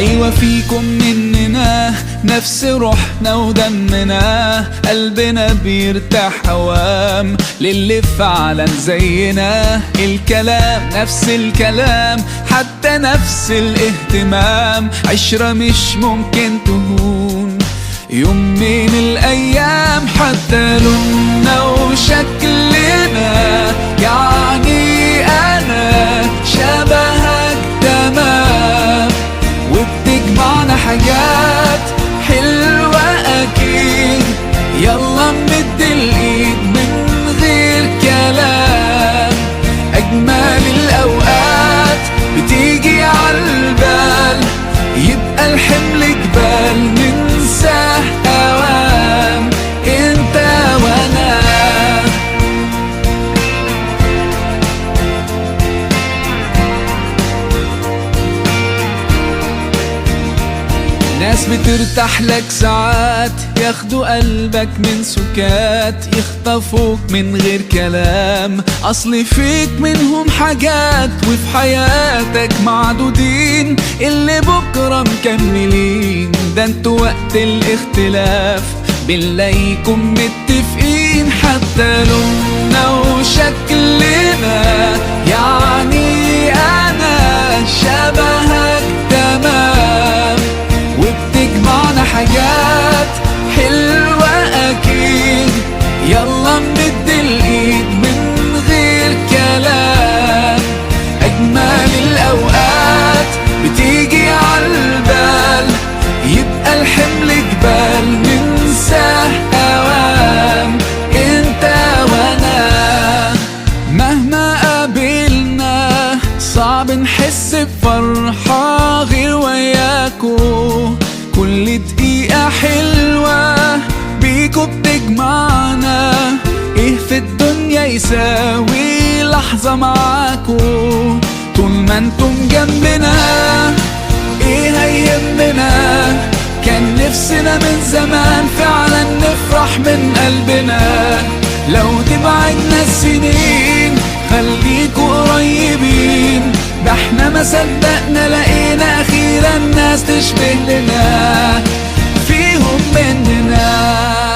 أيوة فيكم مننا نفس روحنا ودمنا، قلبنا بيرتاح هوام للي فعلا زينا. الكلام نفس الكلام، حتى نفس الاهتمام، عشرة مش ممكن تهون يوم من الأيام. حتى لوننا وشكلنا، يعني أنا شبهك تمام، وبتجمعنا حاجات حلوة أكيد. يلا نمد الإيد من غير كلام، أجمل الأوقات بتيجي عالبال، يبقى الحمل جبال ننساه أوام انت وانا. ناس بترتاح لك ساعات، ياخدوا قلبك من سكات، يخطفوك من غير كلام، اصل فيك منهم حاجات وفي حياتك معدودين، اللي بكرة مكملين. ده انتوا وقت الاختلاف بنلاقيكم متفقين. حتى لوننا وشكلنا، يعني انا شبهك تمام، وبتجمعنا حاجات حلوة أكيد. يلا نمد الإيد من غير كلام، أجمل الأوقات بتيجي عالبال، يبقى الحمل جبال ننساه أوام انت وانا. مهما قابلنا صعب نحس بفرحة غير وياكو، كل دقيقة حلوة بيكو بتجمعنا. ايه في الدنيا يساوي لحظة معاكو؟ طول ما انتم جنبنا ايه هيهمنا؟ كان نفسنا من زمان فعلا نفرح من قلبنا. لو تبعدنا السنين خليكوا قريبين، ده احنا ما صدقنا لقينا اخيرا ناس تشبه لنا، فيهم مننا.